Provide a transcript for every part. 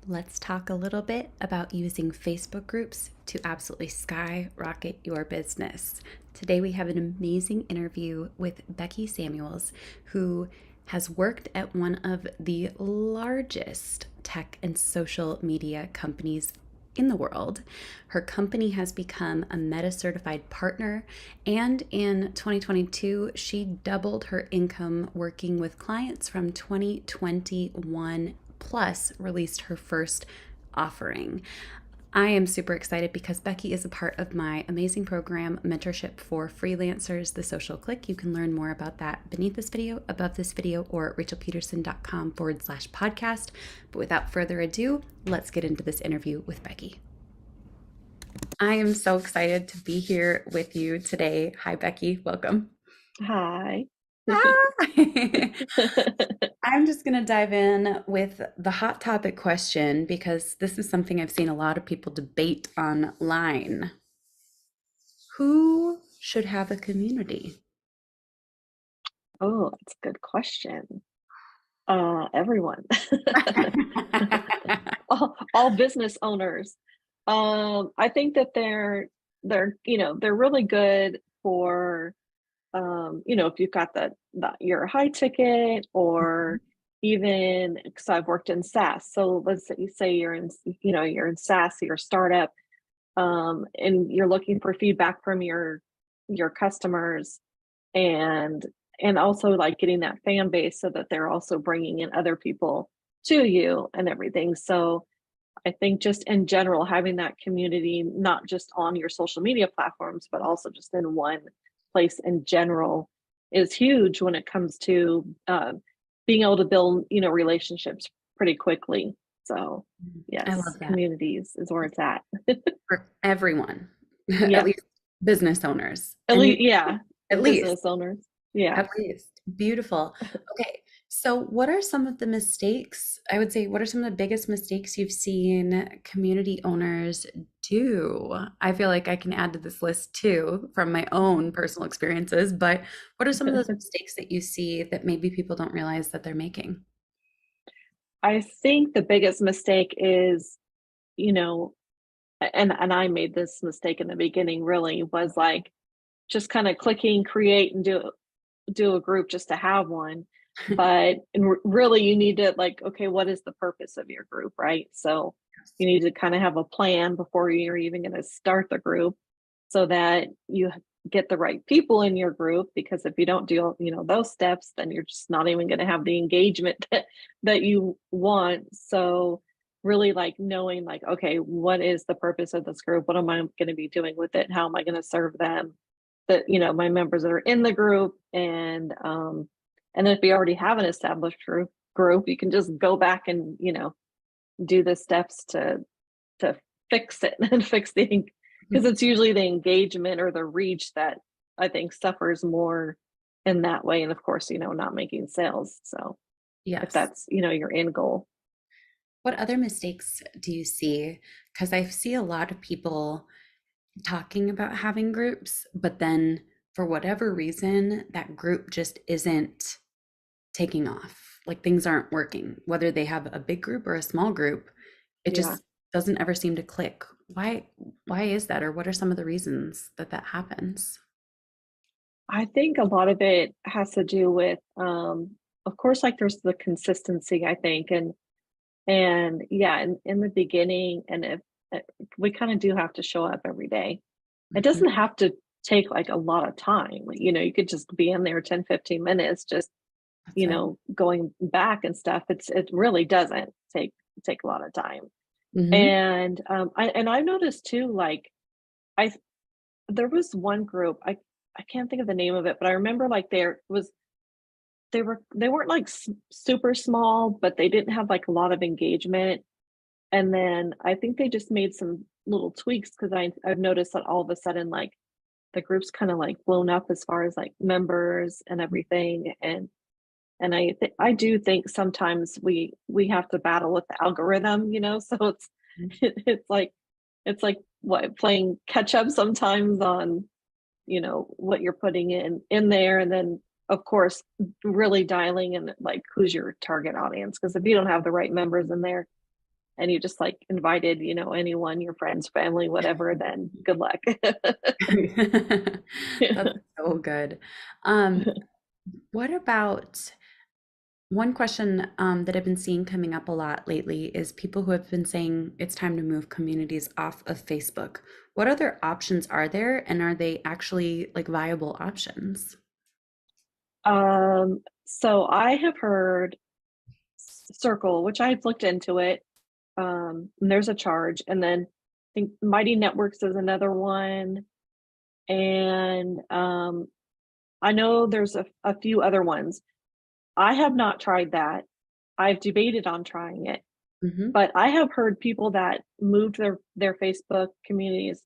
Let's talk a little bit about using Facebook groups to absolutely skyrocket your business. Today, we have an amazing interview with Becky Samuels, who has worked at one of the largest tech and social media companies in the world. Her company has become a Meta certified partner, and in 2022, she doubled her income working with clients from 2021 plus released her first offering. I am super excited because Becky is a part of my amazing program, Mentorship for Freelancers, The Social Click. You can learn more about that beneath this video, above this video, or at rachelpedersen.com/podcast. But without further ado, let's get into this interview with Becky. I am so excited to be here with you today. Hi, Becky. Welcome. Hi. I'm just going to dive in with the hot topic question because this is something I've seen a lot of people debate online. Who should have a community? Oh, that's a good question. Everyone. All business owners. I think that they're really good for if you've got your high ticket or even because I've worked in SaaS. So let's say you're in SaaS, you're a startup, and you're looking for feedback from your customers and also like getting that fan base so that they're also bringing in other people to you and everything. So I think just in general, having that community, not just on your social media platforms, but also just in one place in general is huge when it comes to being able to build, relationships pretty quickly. So I yes, love that communities is where it's at. for everyone, at Yeah. least business owners. At And least, yeah, at least. business owners. Yeah. At least. Beautiful. Okay. So, what are some of the mistakes? I would say, what are some of the biggest mistakes you've seen community owners do? I feel like I can add to this list too from my own personal experiences, but what are some of those mistakes that you see that maybe people don't realize that they're making? I think the biggest mistake is, you know, and I made this mistake in the beginning really was like just kind of clicking create and do a group just to have one. But really you need to like, okay, what is the purpose of your group, right? So you need to kind of have a plan before you're even going to start the group so that you get the right people in your group, because if you don't do those steps, then you're just not even going to have the engagement that you want. So really like knowing like, okay, what is the purpose of this group? What am I going to be doing with it? How am I going to serve them, that my members that are in the group? And if you already have an established group, you can just go back and do the steps to fix it and fix the, because it's usually the engagement or the reach that I think suffers more in that way. And of course, not making sales. So if Yes. that's your end goal. What other mistakes do you see? Because I see a lot of people talking about having groups, but then for whatever reason, that group just isn't taking off. Like things aren't working, whether they have a big group or a small group, it Yeah. just doesn't ever seem to click. Why is that? Or what are some of the reasons that that happens? I think a lot of it has to do with, of course, like there's the consistency, I think. And yeah, in the beginning, and if we kind of do have to show up every day. It Mhm. doesn't have to take like a lot of time. Like, you could just be in there 10, 15 minutes, just, That's it. going back and stuff. It really doesn't take a lot of time. Hmm. And I've noticed too, like I there was one group, I can't think of the name of it, but I remember like they weren't like super small, but they didn't have like a lot of engagement. And then I think they just made some little tweaks because I've noticed that all of a sudden like the group's kind of like blown up as far as like members and everything. And I do think sometimes we have to battle with the algorithm, so it's like what, playing catch up sometimes on what you're putting in there. And then of course really dialing in like who's your target audience, because if you don't have the right members in there, and you just like invited, anyone, your friends, family, whatever, then good luck. That's so good. Um, what about one question that I've been seeing coming up a lot lately is people who have been saying it's time to move communities off of Facebook. What other options are there, and are they actually like viable options? So I have heard Circle, which I've looked into it. And there's a charge, and then I think Mighty Networks is another one, and I know there's a few other ones. I have not tried that. I've debated on trying it, Hmm. but I have heard people that moved their Facebook communities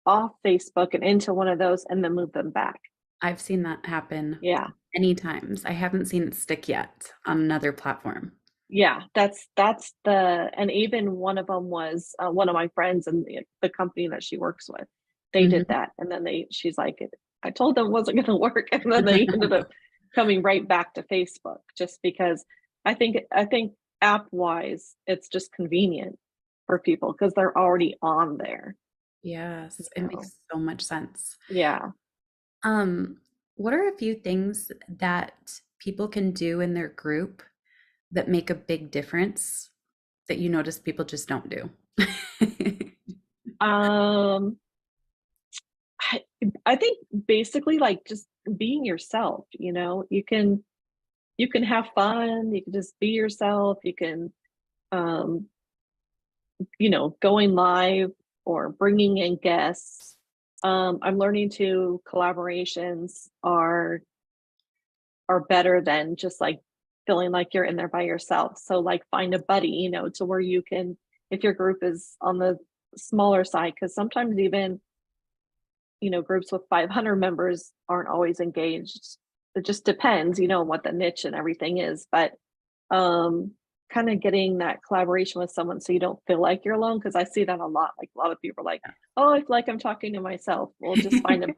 off Facebook and into one of those and then move them back. I've seen that happen Yeah. many times. I haven't seen it stick yet on another platform. Yeah, that's the and even one of them was one of my friends and the company that she works with. They did Hmm. that, and then she's like, I told them it wasn't going to work, and then they ended up coming right back to Facebook just because I think app wise, it's just convenient for people because they're already on there. Yes, it So makes so much sense. yeah. Um, what are a few things that people can do in their group that make a big difference that you notice people just don't do? Um, I, I think basically like just being yourself. You can have fun, you can just be yourself, you can um going live or bringing in guests. I'm learning to collaborations are better than just like feeling like you're in there by yourself. So like find a buddy, to where you can, if your group is on the smaller side, because sometimes even groups with 500 members aren't always engaged. It just depends, what the niche and everything is, but um kind of getting that collaboration with someone so you don't feel like you're alone, because I see that a lot. Like a lot of people are like, oh, I feel like I'm talking to myself. Well, just find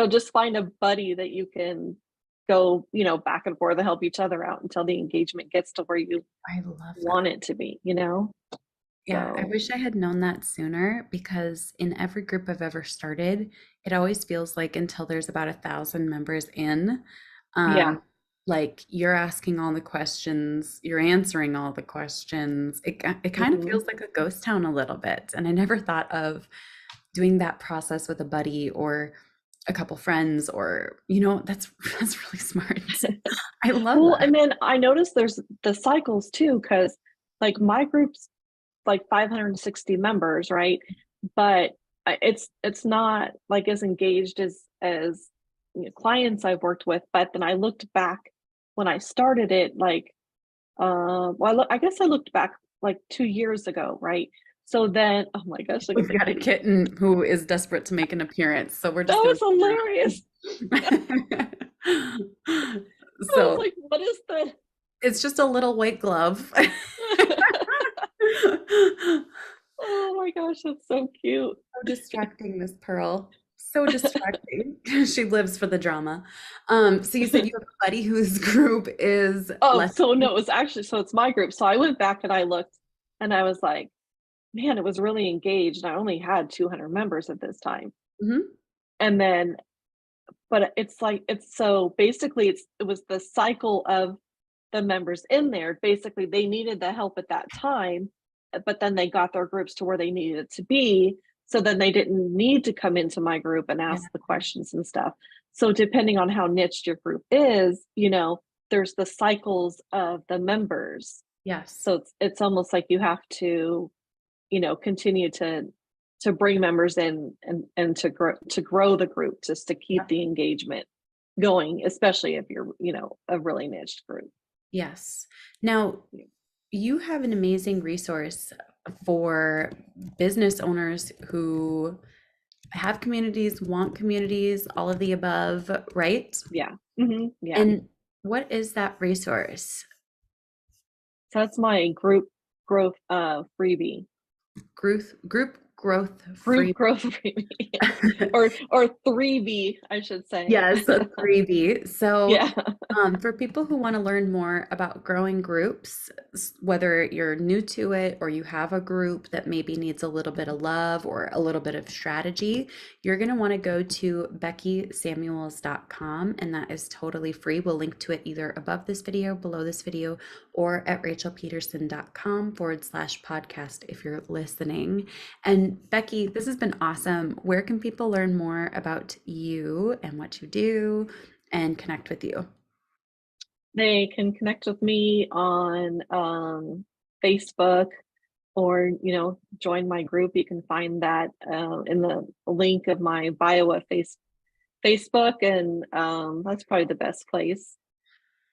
just find a buddy that you can go, back and forth to help each other out until the engagement gets to where you I love want that. it to be, Yeah, I so wish I had known that sooner because in every group I've ever started, it always feels like until there's about 1,000 members in, yeah. um, like you're asking all the questions, you're answering all the questions. It kind of Hmm. feels like a ghost town a little bit. And I never thought of doing that process with a buddy or a couple friends or, that's that's really smart. I love Well, that. and then I noticed there's the cycles too, because like my group's like 560 members, right? But it's not like as engaged as clients I've worked with. But then I looked back when I started it, like I guess I looked back like 2 years ago, right? So then, oh my gosh, look at We've the got a kitty. kitten who is desperate to make an appearance, so we're That just was gonna hilarious. leave her alone. I was So like, what is the it's just a little white glove. oh my gosh, that's so cute. So distracting, Miss Pearl. So distracting. She lives for the drama. So you said you have a buddy whose group is Oh, less. so no, it was actually, so it's my group. So I went back and I looked and I was like, man, it was really engaged. I only had 200 members at this time. Mhm. And then, but it's like, it's so basically it was the cycle of the members in there. Basically, they needed the help at that time, but then they got their groups to where they needed it to be. So then they didn't need to come into my group and Yeah. ask the questions and stuff. So depending on how niched your group is, there's the cycles of the members. Yes. So it's almost like you have to, continue to bring members in and to grow the group just to keep Yep. the engagement going, especially if you're, a really niched group. Yes. Now, you have an amazing resource for business owners who have communities, want communities, all of the above, right? Yeah. Yeah. And what is that resource? So that's my group growth freebie. Group growth Group free. growth premium, or 3B, I should say. Yes, a 3B. So, Yeah. for people who want to learn more about growing groups, whether you're new to it or you have a group that maybe needs a little bit of love or a little bit of strategy, you're going to want to go to beckysamuels.com, and that is totally free. We'll link to it either above this video, below this video, or at rachelpedersen.com/podcast if you're listening. And Becky, this has been awesome. Where can people learn more about you and what you do and connect with you? They can connect with me on Facebook, or join my group. You can find that in the link of my bio at Facebook, and that's probably the best place.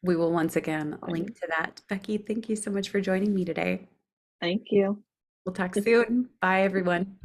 We will once again Find me. link to that. Becky, thank you so much for joining me today. Thank you. We'll talk soon. Bye, everyone.